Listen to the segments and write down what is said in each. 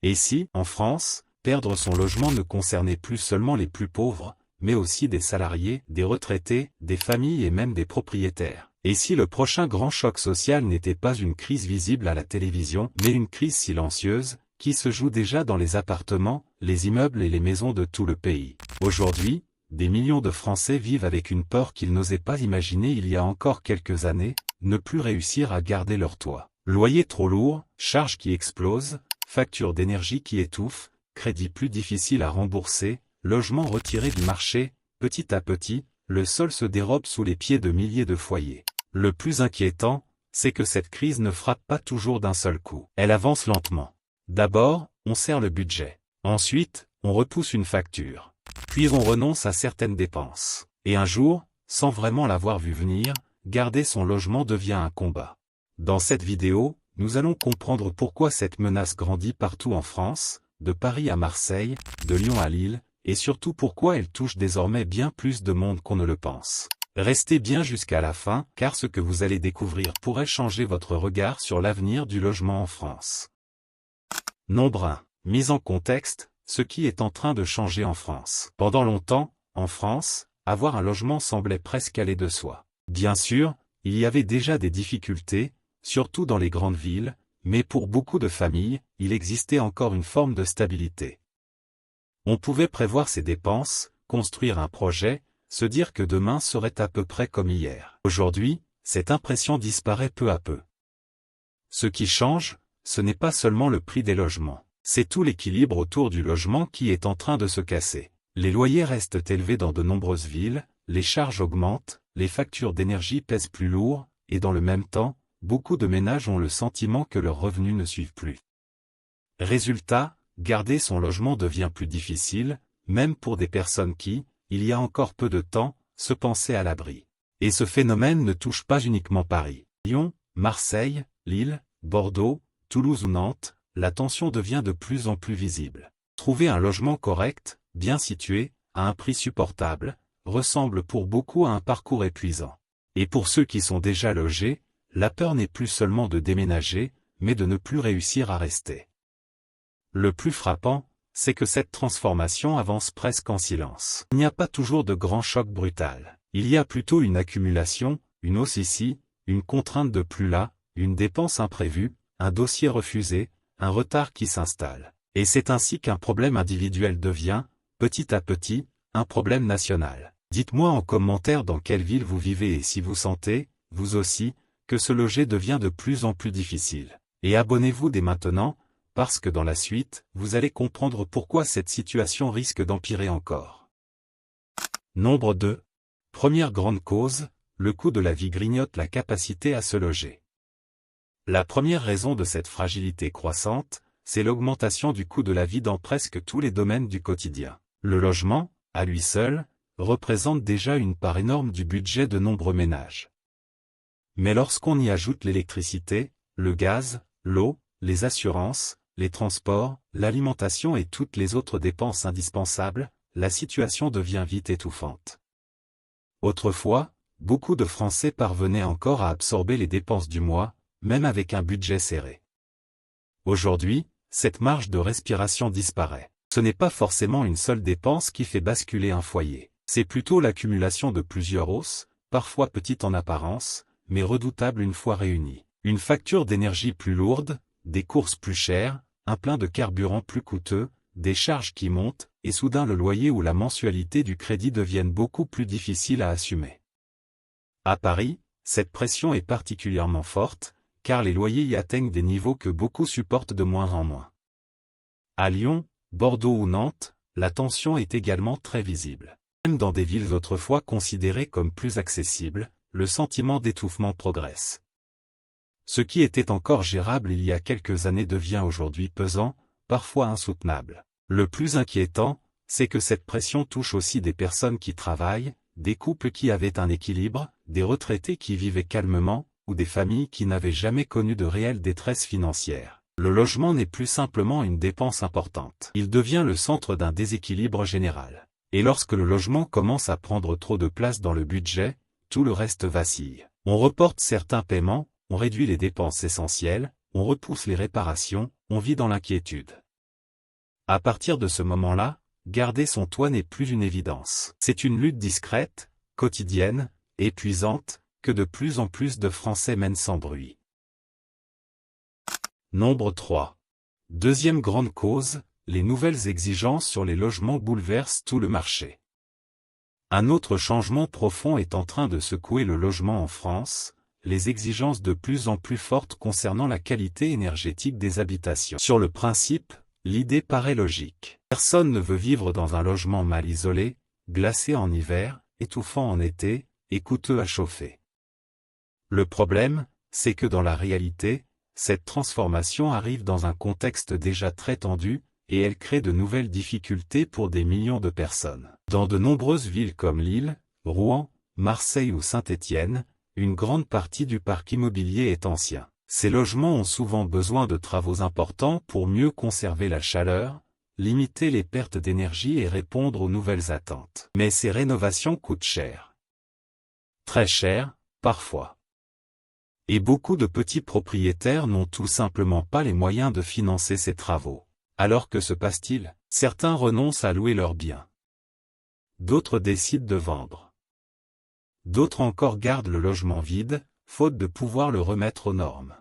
Et si, en France, perdre son logement ne concernait plus seulement les plus pauvres, mais aussi des salariés, des retraités, des familles et même des propriétaires? Et si le prochain grand choc social n'était pas une crise visible à la télévision, mais une crise silencieuse, qui se joue déjà dans les appartements, les immeubles et les maisons de tout le pays? Aujourd'hui, des millions de Français vivent avec une peur qu'ils n'osaient pas imaginer il y a encore quelques années, ne plus réussir à garder leur toit. Loyer trop lourd, charges qui explosent, factures d'énergie qui étouffent, crédits plus difficiles à rembourser, logements retirés du marché, petit à petit, le sol se dérobe sous les pieds de milliers de foyers. Le plus inquiétant, c'est que cette crise ne frappe pas toujours d'un seul coup. Elle avance lentement. D'abord, on serre le budget. Ensuite, on repousse une facture. Puis on renonce à certaines dépenses. Et un jour, sans vraiment l'avoir vu venir, garder son logement devient un combat. Dans cette vidéo, nous allons comprendre pourquoi cette menace grandit partout en France, de Paris à Marseille, de Lyon à Lille, et surtout pourquoi elle touche désormais bien plus de monde qu'on ne le pense. Restez bien jusqu'à la fin, car ce que vous allez découvrir pourrait changer votre regard sur l'avenir du logement en France. Nombre 1. Mise en contexte, ce qui est en train de changer en France. Pendant longtemps, en France, avoir un logement semblait presque aller de soi. Bien sûr, il y avait déjà des difficultés, surtout dans les grandes villes, mais pour beaucoup de familles, il existait encore une forme de stabilité. On pouvait prévoir ses dépenses, construire un projet, se dire que demain serait à peu près comme hier. Aujourd'hui, cette impression disparaît peu à peu. Ce qui change, ce n'est pas seulement le prix des logements, c'est tout l'équilibre autour du logement qui est en train de se casser. Les loyers restent élevés dans de nombreuses villes, les charges augmentent, les factures d'énergie pèsent plus lourd, et dans le même temps, beaucoup de ménages ont le sentiment que leurs revenus ne suivent plus. Résultat, garder son logement devient plus difficile, même pour des personnes qui, il y a encore peu de temps, se pensaient à l'abri. Et ce phénomène ne touche pas uniquement Paris. Lyon, Marseille, Lille, Bordeaux, Toulouse ou Nantes, la tension devient de plus en plus visible. Trouver un logement correct, bien situé, à un prix supportable, ressemble pour beaucoup à un parcours épuisant. Et pour ceux qui sont déjà logés, la peur n'est plus seulement de déménager, mais de ne plus réussir à rester. Le plus frappant, c'est que cette transformation avance presque en silence. Il n'y a pas toujours de grand choc brutal. Il y a plutôt une accumulation, une hausse ici, une contrainte de plus là, une dépense imprévue, un dossier refusé, un retard qui s'installe. Et c'est ainsi qu'un problème individuel devient, petit à petit, un problème national. Dites-moi en commentaire dans quelle ville vous vivez et si vous sentez, vous aussi, que se loger devient de plus en plus difficile. Et abonnez-vous dès maintenant, parce que dans la suite, vous allez comprendre pourquoi cette situation risque d'empirer encore. Nombre 2. Première grande cause, le coût de la vie grignote la capacité à se loger. La première raison de cette fragilité croissante, c'est l'augmentation du coût de la vie dans presque tous les domaines du quotidien. Le logement, à lui seul, représente déjà une part énorme du budget de nombreux ménages. Mais lorsqu'on y ajoute l'électricité, le gaz, l'eau, les assurances, les transports, l'alimentation et toutes les autres dépenses indispensables, la situation devient vite étouffante. Autrefois, beaucoup de Français parvenaient encore à absorber les dépenses du mois, même avec un budget serré. Aujourd'hui, cette marge de respiration disparaît. Ce n'est pas forcément une seule dépense qui fait basculer un foyer. C'est plutôt l'accumulation de plusieurs hausses, parfois petites en apparence, mais redoutables une fois réunies. Une facture d'énergie plus lourde, des courses plus chères, un plein de carburant plus coûteux, des charges qui montent, et soudain le loyer ou la mensualité du crédit deviennent beaucoup plus difficiles à assumer. À Paris, cette pression est particulièrement forte, car les loyers y atteignent des niveaux que beaucoup supportent de moins en moins. À Lyon, Bordeaux ou Nantes, la tension est également très visible. Même dans des villes autrefois considérées comme plus accessibles, le sentiment d'étouffement progresse. Ce qui était encore gérable il y a quelques années devient aujourd'hui pesant, parfois insoutenable. Le plus inquiétant, c'est que cette pression touche aussi des personnes qui travaillent, des couples qui avaient un équilibre, des retraités qui vivaient calmement, ou des familles qui n'avaient jamais connu de réelle détresse financière. Le logement n'est plus simplement une dépense importante. Il devient le centre d'un déséquilibre général. Et lorsque le logement commence à prendre trop de place dans le budget, tout le reste vacille. On reporte certains paiements, on réduit les dépenses essentielles, on repousse les réparations, on vit dans l'inquiétude. À partir de ce moment-là, garder son toit n'est plus une évidence. C'est une lutte discrète, quotidienne, épuisante, que de plus en plus de Français mènent sans bruit. Nombre 3. Deuxième grande cause, les nouvelles exigences sur les logements bouleversent tout le marché. Un autre changement profond est en train de secouer le logement en France, les exigences de plus en plus fortes concernant la qualité énergétique des habitations. Sur le principe, l'idée paraît logique. Personne ne veut vivre dans un logement mal isolé, glacé en hiver, étouffant en été, et coûteux à chauffer. Le problème, c'est que dans la réalité, cette transformation arrive dans un contexte déjà très tendu, et elle crée de nouvelles difficultés pour des millions de personnes. Dans de nombreuses villes comme Lille, Rouen, Marseille ou Saint-Étienne, une grande partie du parc immobilier est ancien. Ces logements ont souvent besoin de travaux importants pour mieux conserver la chaleur, limiter les pertes d'énergie et répondre aux nouvelles attentes. Mais ces rénovations coûtent cher. Très cher, parfois. Et beaucoup de petits propriétaires n'ont tout simplement pas les moyens de financer ces travaux. Alors que se passe-t-il? Certains renoncent à louer leurs biens. D'autres décident de vendre. D'autres encore gardent le logement vide, faute de pouvoir le remettre aux normes.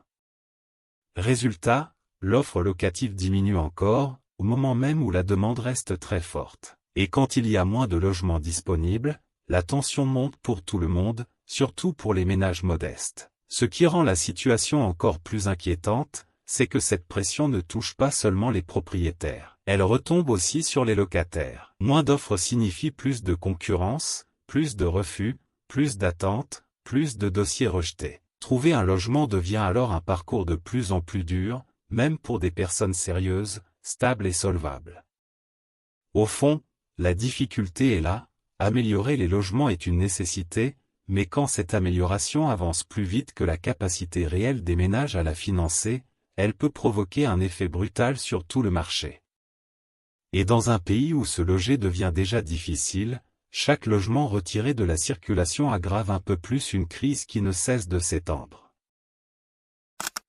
Résultat, l'offre locative diminue encore, au moment même où la demande reste très forte. Et quand il y a moins de logements disponibles, la tension monte pour tout le monde, surtout pour les ménages modestes. Ce qui rend la situation encore plus inquiétante, c'est que cette pression ne touche pas seulement les propriétaires. Elle retombe aussi sur les locataires. Moins d'offres signifie plus de concurrence, plus de refus, plus d'attentes, plus de dossiers rejetés. Trouver un logement devient alors un parcours de plus en plus dur, même pour des personnes sérieuses, stables et solvables. Au fond, la difficulté est là, améliorer les logements est une nécessité, mais quand cette amélioration avance plus vite que la capacité réelle des ménages à la financer, elle peut provoquer un effet brutal sur tout le marché. Et dans un pays où se loger devient déjà difficile, chaque logement retiré de la circulation aggrave un peu plus une crise qui ne cesse de s'étendre.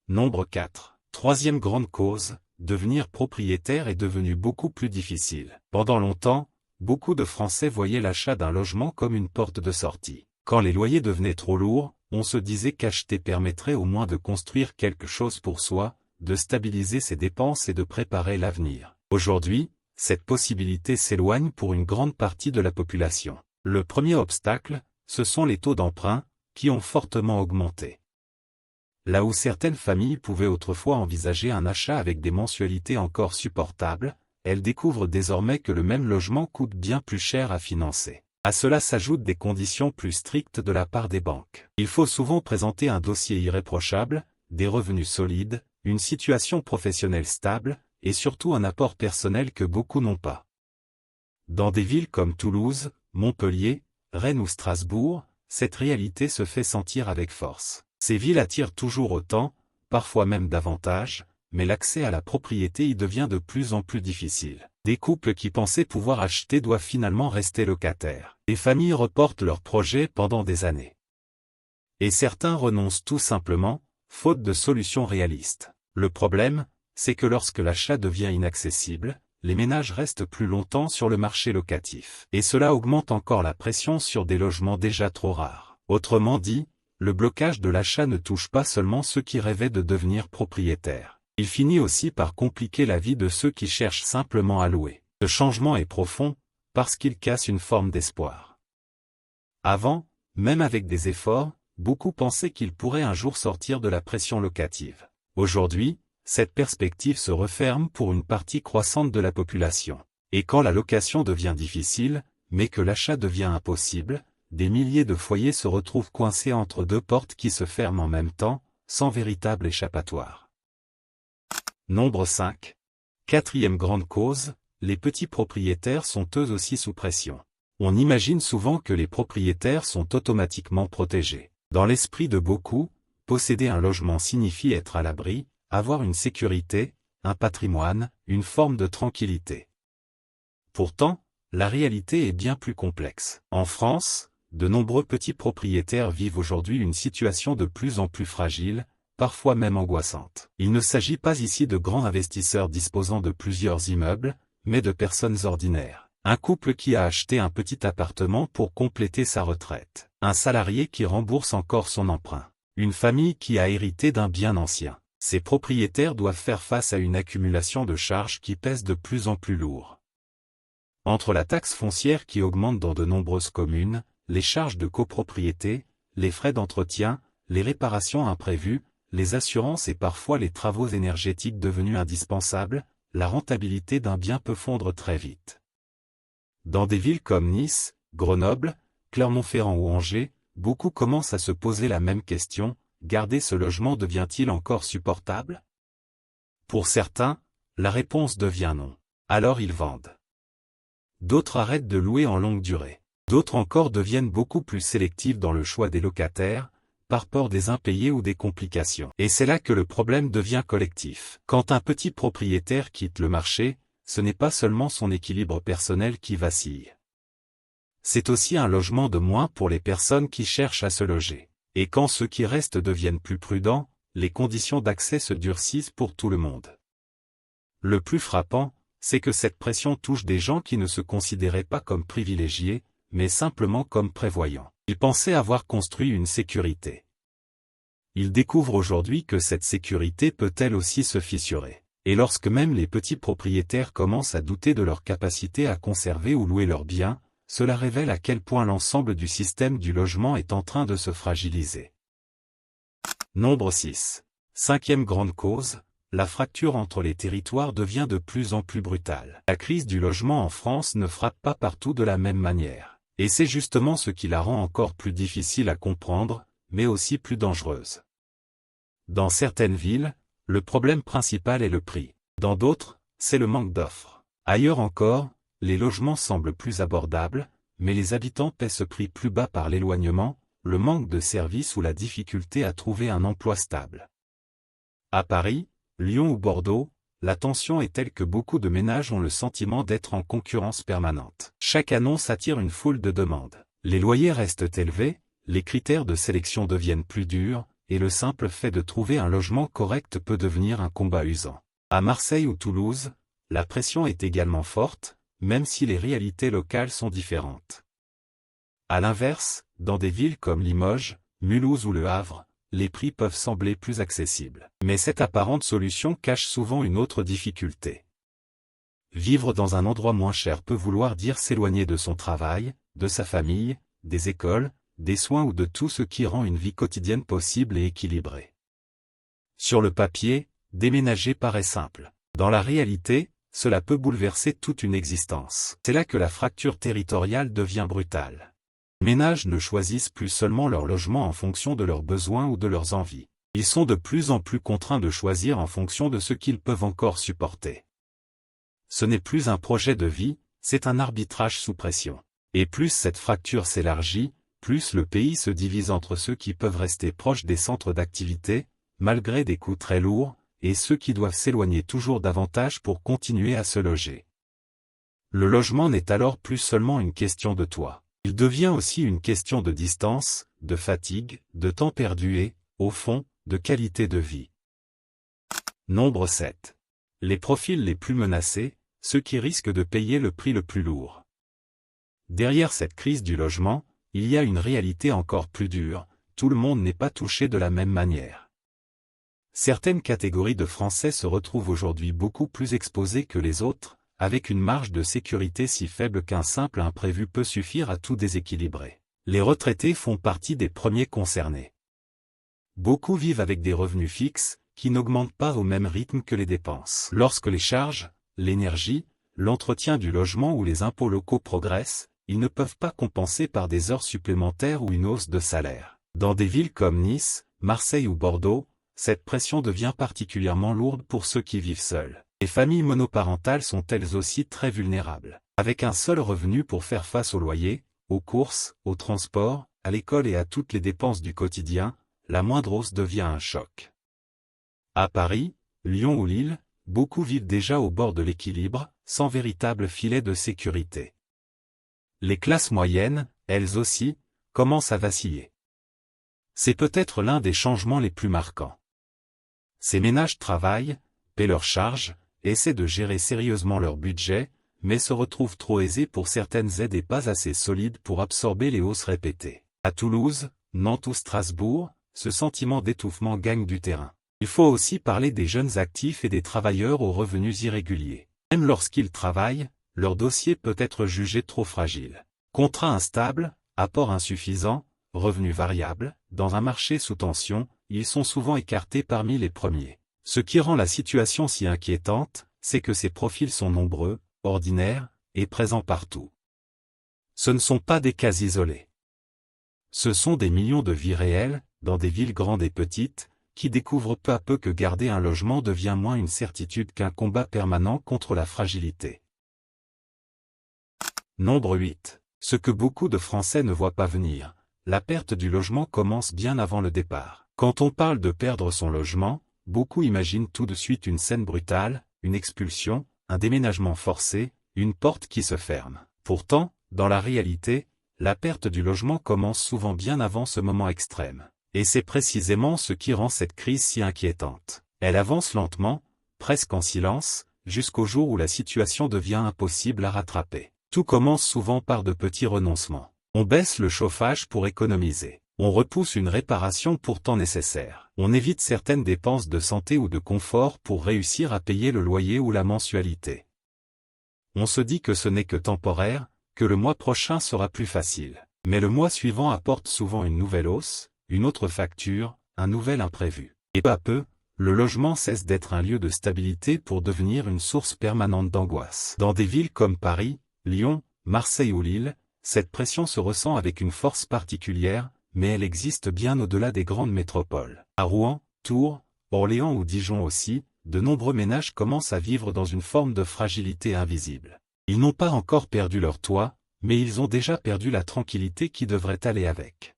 Nombre 4. Troisième grande cause, devenir propriétaire est devenu beaucoup plus difficile. Pendant longtemps, beaucoup de Français voyaient l'achat d'un logement comme une porte de sortie. Quand les loyers devenaient trop lourds, on se disait qu'acheter permettrait au moins de construire quelque chose pour soi, de stabiliser ses dépenses et de préparer l'avenir. Aujourd'hui, cette possibilité s'éloigne pour une grande partie de la population. Le premier obstacle, ce sont les taux d'emprunt, qui ont fortement augmenté. Là où certaines familles pouvaient autrefois envisager un achat avec des mensualités encore supportables, elles découvrent désormais que le même logement coûte bien plus cher à financer. À cela s'ajoutent des conditions plus strictes de la part des banques. Il faut souvent présenter un dossier irréprochable, des revenus solides, une situation professionnelle stable, et surtout un apport personnel que beaucoup n'ont pas. Dans des villes comme Toulouse, Montpellier, Rennes ou Strasbourg, cette réalité se fait sentir avec force. Ces villes attirent toujours autant, parfois même davantage, mais l'accès à la propriété y devient de plus en plus difficile. Des couples qui pensaient pouvoir acheter doivent finalement rester locataires. Des familles reportent leurs projets pendant des années. Et certains renoncent tout simplement, faute de solutions réalistes. Le problème, c'est que lorsque l'achat devient inaccessible, les ménages restent plus longtemps sur le marché locatif. Et cela augmente encore la pression sur des logements déjà trop rares. Autrement dit, le blocage de l'achat ne touche pas seulement ceux qui rêvaient de devenir propriétaires. Il finit aussi par compliquer la vie de ceux qui cherchent simplement à louer. Ce changement est profond, parce qu'il casse une forme d'espoir. Avant, même avec des efforts, beaucoup pensaient qu'ils pourraient un jour sortir de la pression locative. Aujourd'hui, cette perspective se referme pour une partie croissante de la population. Et quand la location devient difficile, mais que l'achat devient impossible, des milliers de foyers se retrouvent coincés entre deux portes qui se ferment en même temps, sans véritable échappatoire. Nombre 5. Quatrième grande cause, les petits propriétaires sont eux aussi sous pression. On imagine souvent que les propriétaires sont automatiquement protégés. Dans l'esprit de beaucoup, posséder un logement signifie être à l'abri, avoir une sécurité, un patrimoine, une forme de tranquillité. Pourtant, la réalité est bien plus complexe. En France, de nombreux petits propriétaires vivent aujourd'hui une situation de plus en plus fragile, parfois même angoissante. Il ne s'agit pas ici de grands investisseurs disposant de plusieurs immeubles, mais de personnes ordinaires. Un couple qui a acheté un petit appartement pour compléter sa retraite. Un salarié qui rembourse encore son emprunt. Une famille qui a hérité d'un bien ancien. Ces propriétaires doivent faire face à une accumulation de charges qui pèsent de plus en plus lourd. Entre la taxe foncière qui augmente dans de nombreuses communes, les charges de copropriété, les frais d'entretien, les réparations imprévues, les assurances et parfois les travaux énergétiques devenus indispensables, la rentabilité d'un bien peut fondre très vite. Dans des villes comme Nice, Grenoble, Clermont-Ferrand ou Angers, beaucoup commencent à se poser la même question, garder ce logement devient-il encore supportable? Pour certains, la réponse devient non. Alors ils vendent. D'autres arrêtent de louer en longue durée. D'autres encore deviennent beaucoup plus sélectifs dans le choix des locataires, par peur des impayés ou des complications. Et c'est là que le problème devient collectif. Quand un petit propriétaire quitte le marché, ce n'est pas seulement son équilibre personnel qui vacille. C'est aussi un logement de moins pour les personnes qui cherchent à se loger. Et quand ceux qui restent deviennent plus prudents, les conditions d'accès se durcissent pour tout le monde. Le plus frappant, c'est que cette pression touche des gens qui ne se considéraient pas comme privilégiés, mais simplement comme prévoyants. Ils pensaient avoir construit une sécurité. Ils découvrent aujourd'hui que cette sécurité peut elle aussi se fissurer. Et lorsque même les petits propriétaires commencent à douter de leur capacité à conserver ou louer leurs biens, cela révèle à quel point l'ensemble du système du logement est en train de se fragiliser. Nombre 6. Cinquième grande cause, la fracture entre les territoires devient de plus en plus brutale. La crise du logement en France ne frappe pas partout de la même manière. Et c'est justement ce qui la rend encore plus difficile à comprendre, mais aussi plus dangereuse. Dans certaines villes, le problème principal est le prix. Dans d'autres, c'est le manque d'offres. Ailleurs encore, les logements semblent plus abordables, mais les habitants paient ce prix plus bas par l'éloignement, le manque de services ou la difficulté à trouver un emploi stable. À Paris, Lyon ou Bordeaux, la tension est telle que beaucoup de ménages ont le sentiment d'être en concurrence permanente. Chaque annonce attire une foule de demandes. Les loyers restent élevés, les critères de sélection deviennent plus durs, et le simple fait de trouver un logement correct peut devenir un combat usant. À Marseille ou Toulouse, la pression est également forte, même si les réalités locales sont différentes. À l'inverse, dans des villes comme Limoges, Mulhouse ou Le Havre, les prix peuvent sembler plus accessibles. Mais cette apparente solution cache souvent une autre difficulté. Vivre dans un endroit moins cher peut vouloir dire s'éloigner de son travail, de sa famille, des écoles, des soins ou de tout ce qui rend une vie quotidienne possible et équilibrée. Sur le papier, déménager paraît simple. Dans la réalité, cela peut bouleverser toute une existence. C'est là que la fracture territoriale devient brutale. Les ménages ne choisissent plus seulement leur logement en fonction de leurs besoins ou de leurs envies. Ils sont de plus en plus contraints de choisir en fonction de ce qu'ils peuvent encore supporter. Ce n'est plus un projet de vie, c'est un arbitrage sous pression. Et plus cette fracture s'élargit, plus le pays se divise entre ceux qui peuvent rester proches des centres d'activité, malgré des coûts très lourds, et ceux qui doivent s'éloigner toujours davantage pour continuer à se loger. Le logement n'est alors plus seulement une question de toit. Il devient aussi une question de distance, de fatigue, de temps perdu et, au fond, de qualité de vie. Nombre 7. Les profils les plus menacés, ceux qui risquent de payer le prix le plus lourd. Derrière cette crise du logement, il y a une réalité encore plus dure, tout le monde n'est pas touché de la même manière. Certaines catégories de Français se retrouvent aujourd'hui beaucoup plus exposées que les autres, avec une marge de sécurité si faible qu'un simple imprévu peut suffire à tout déséquilibrer. Les retraités font partie des premiers concernés. Beaucoup vivent avec des revenus fixes, qui n'augmentent pas au même rythme que les dépenses. Lorsque les charges, l'énergie, l'entretien du logement ou les impôts locaux progressent, ils ne peuvent pas compenser par des heures supplémentaires ou une hausse de salaire. Dans des villes comme Nice, Marseille ou Bordeaux, cette pression devient particulièrement lourde pour ceux qui vivent seuls. Les familles monoparentales sont elles aussi très vulnérables. Avec un seul revenu pour faire face au loyer, aux courses, au transport, à l'école et à toutes les dépenses du quotidien, la moindre hausse devient un choc. À Paris, Lyon ou Lille, beaucoup vivent déjà au bord de l'équilibre, sans véritable filet de sécurité. Les classes moyennes, elles aussi, commencent à vaciller. C'est peut-être l'un des changements les plus marquants. Ces ménages travaillent, paient leurs charges, essaient de gérer sérieusement leur budget, mais se retrouvent trop aisés pour certaines aides et pas assez solides pour absorber les hausses répétées. À Toulouse, Nantes ou Strasbourg, ce sentiment d'étouffement gagne du terrain. Il faut aussi parler des jeunes actifs et des travailleurs aux revenus irréguliers. Même lorsqu'ils travaillent, leur dossier peut être jugé trop fragile. Contrat instable, apport insuffisant, revenus variables, dans un marché sous tension, ils sont souvent écartés parmi les premiers. Ce qui rend la situation si inquiétante, c'est que ces profils sont nombreux, ordinaires, et présents partout. Ce ne sont pas des cas isolés. Ce sont des millions de vies réelles, dans des villes grandes et petites, qui découvrent peu à peu que garder un logement devient moins une certitude qu'un combat permanent contre la fragilité. Nombre 8. Ce que beaucoup de Français ne voient pas venir. La perte du logement commence bien avant le départ. Quand on parle de perdre son logement, beaucoup imaginent tout de suite une scène brutale, une expulsion, un déménagement forcé, une porte qui se ferme. Pourtant, dans la réalité, la perte du logement commence souvent bien avant ce moment extrême. Et c'est précisément ce qui rend cette crise si inquiétante. Elle avance lentement, presque en silence, jusqu'au jour où la situation devient impossible à rattraper. Tout commence souvent par de petits renoncements. On baisse le chauffage pour économiser. On repousse une réparation pourtant nécessaire. On évite certaines dépenses de santé ou de confort pour réussir à payer le loyer ou la mensualité. On se dit que ce n'est que temporaire, que le mois prochain sera plus facile. Mais le mois suivant apporte souvent une nouvelle hausse, une autre facture, un nouvel imprévu. Et peu à peu, le logement cesse d'être un lieu de stabilité pour devenir une source permanente d'angoisse. Dans des villes comme Paris, Lyon, Marseille ou Lille, cette pression se ressent avec une force particulière, mais elle existe bien au-delà des grandes métropoles. À Rouen, Tours, Orléans ou Dijon aussi, de nombreux ménages commencent à vivre dans une forme de fragilité invisible. Ils n'ont pas encore perdu leur toit, mais ils ont déjà perdu la tranquillité qui devrait aller avec.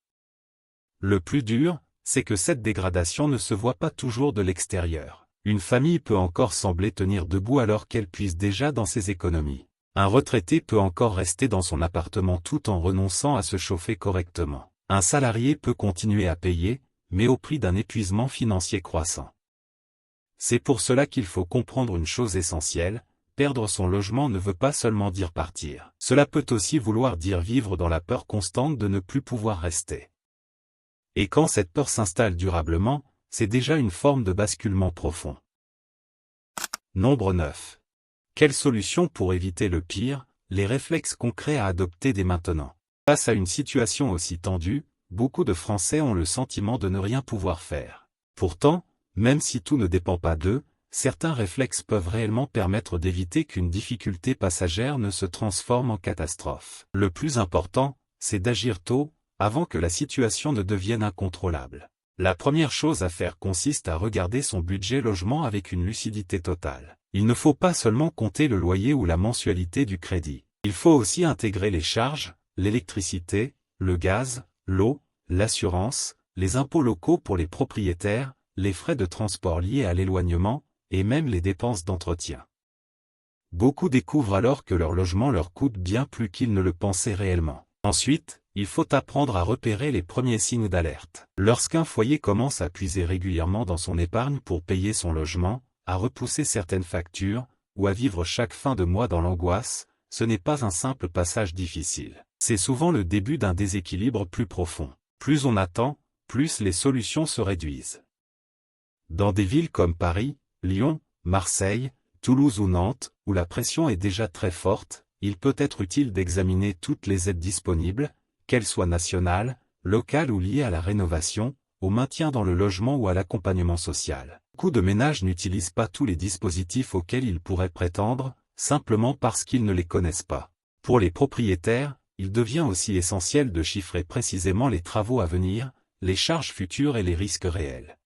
Le plus dur, c'est que cette dégradation ne se voit pas toujours de l'extérieur. Une famille peut encore sembler tenir debout alors qu'elle puise déjà dans ses économies. Un retraité peut encore rester dans son appartement tout en renonçant à se chauffer correctement. Un salarié peut continuer à payer, mais au prix d'un épuisement financier croissant. C'est pour cela qu'il faut comprendre une chose essentielle, perdre son logement ne veut pas seulement dire partir. Cela peut aussi vouloir dire vivre dans la peur constante de ne plus pouvoir rester. Et quand cette peur s'installe durablement, c'est déjà une forme de basculement profond. Nombre 9. Quelle solution pour éviter le pire, les réflexes concrets à adopter dès maintenant? Face à une situation aussi tendue, beaucoup de Français ont le sentiment de ne rien pouvoir faire. Pourtant, même si tout ne dépend pas d'eux, certains réflexes peuvent réellement permettre d'éviter qu'une difficulté passagère ne se transforme en catastrophe. Le plus important, c'est d'agir tôt, avant que la situation ne devienne incontrôlable. La première chose à faire consiste à regarder son budget logement avec une lucidité totale. Il ne faut pas seulement compter le loyer ou la mensualité du crédit. Il faut aussi intégrer les charges, l'électricité, le gaz, l'eau, l'assurance, les impôts locaux pour les propriétaires, les frais de transport liés à l'éloignement, et même les dépenses d'entretien. Beaucoup découvrent alors que leur logement leur coûte bien plus qu'ils ne le pensaient réellement. Ensuite, il faut apprendre à repérer les premiers signes d'alerte. Lorsqu'un foyer commence à puiser régulièrement dans son épargne pour payer son logement, à repousser certaines factures, ou à vivre chaque fin de mois dans l'angoisse, ce n'est pas un simple passage difficile. C'est souvent le début d'un déséquilibre plus profond. Plus on attend, plus les solutions se réduisent. Dans des villes comme Paris, Lyon, Marseille, Toulouse ou Nantes, où la pression est déjà très forte, il peut être utile d'examiner toutes les aides disponibles, qu'elles soient nationales, locales ou liées à la rénovation, au maintien dans le logement ou à l'accompagnement social. Beaucoup de ménages n'utilisent pas tous les dispositifs auxquels ils pourraient prétendre, simplement parce qu'ils ne les connaissent pas. Pour les propriétaires, il devient aussi essentiel de chiffrer précisément les travaux à venir, les charges futures et les risques réels.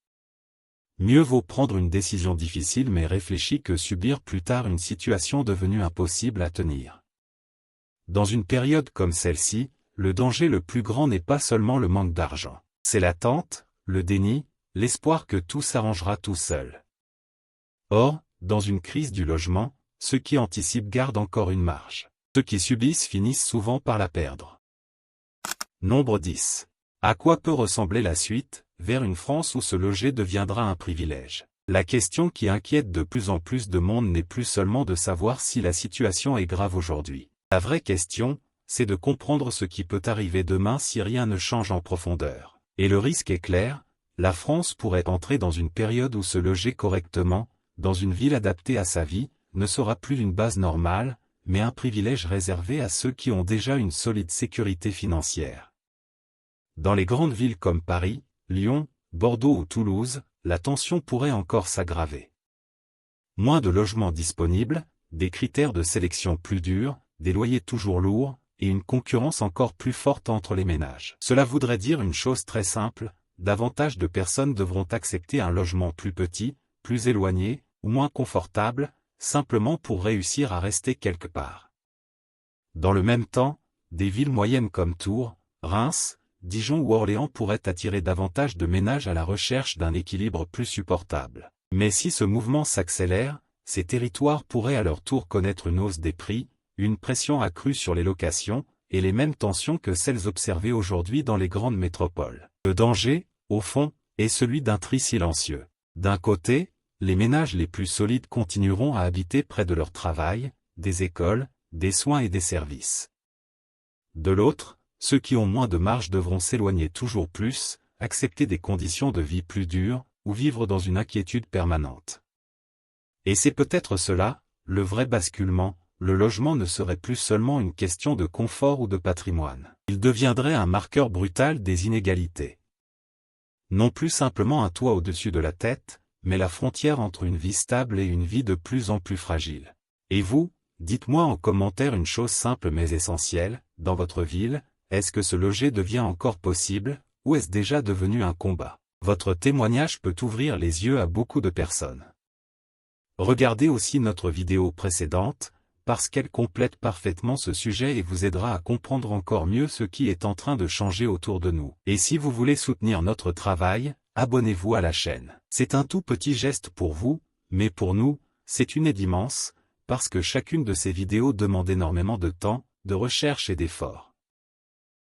Mieux vaut prendre une décision difficile mais réfléchie que subir plus tard une situation devenue impossible à tenir. Dans une période comme celle-ci, le danger le plus grand n'est pas seulement le manque d'argent. C'est l'attente, le déni, l'espoir que tout s'arrangera tout seul. Or, dans une crise du logement, ceux qui anticipent gardent encore une marge. Ceux qui subissent finissent souvent par la perdre. Nombre 10. À quoi peut ressembler la suite, vers une France où se loger deviendra un privilège? La question qui inquiète de plus en plus de monde n'est plus seulement de savoir si la situation est grave aujourd'hui. La vraie question, c'est de comprendre ce qui peut arriver demain si rien ne change en profondeur. Et le risque est clair, la France pourrait entrer dans une période où se loger correctement, dans une ville adaptée à sa vie, ne sera plus une base normale, mais un privilège réservé à ceux qui ont déjà une solide sécurité financière. Dans les grandes villes comme Paris, Lyon, Bordeaux ou Toulouse, la tension pourrait encore s'aggraver. Moins de logements disponibles, des critères de sélection plus durs, des loyers toujours lourds, et une concurrence encore plus forte entre les ménages. Cela voudrait dire une chose très simple, davantage de personnes devront accepter un logement plus petit, plus éloigné, ou moins confortable, simplement pour réussir à rester quelque part. Dans le même temps, des villes moyennes comme Tours, Reims, Dijon ou Orléans pourraient attirer davantage de ménages à la recherche d'un équilibre plus supportable. Mais si ce mouvement s'accélère, ces territoires pourraient à leur tour connaître une hausse des prix, une pression accrue sur les locations, et les mêmes tensions que celles observées aujourd'hui dans les grandes métropoles. Le danger, au fond, est celui d'un tri silencieux. D'un côté, les ménages les plus solides continueront à habiter près de leur travail, des écoles, des soins et des services. De l'autre, ceux qui ont moins de marge devront s'éloigner toujours plus, accepter des conditions de vie plus dures, ou vivre dans une inquiétude permanente. Et c'est peut-être cela, le vrai basculement, le logement ne serait plus seulement une question de confort ou de patrimoine. Il deviendrait un marqueur brutal des inégalités. Non plus simplement un toit au-dessus de la tête, mais la frontière entre une vie stable et une vie de plus en plus fragile. Et vous, dites-moi en commentaire une chose simple mais essentielle, dans votre ville, est-ce que se loger devient encore possible, ou est-ce déjà devenu un combat? Votre témoignage peut ouvrir les yeux à beaucoup de personnes. Regardez aussi notre vidéo précédente, parce qu'elle complète parfaitement ce sujet et vous aidera à comprendre encore mieux ce qui est en train de changer autour de nous. Et si vous voulez soutenir notre travail, abonnez-vous à la chaîne. C'est un tout petit geste pour vous, mais pour nous, c'est une aide immense, parce que chacune de ces vidéos demande énormément de temps, de recherche et d'efforts.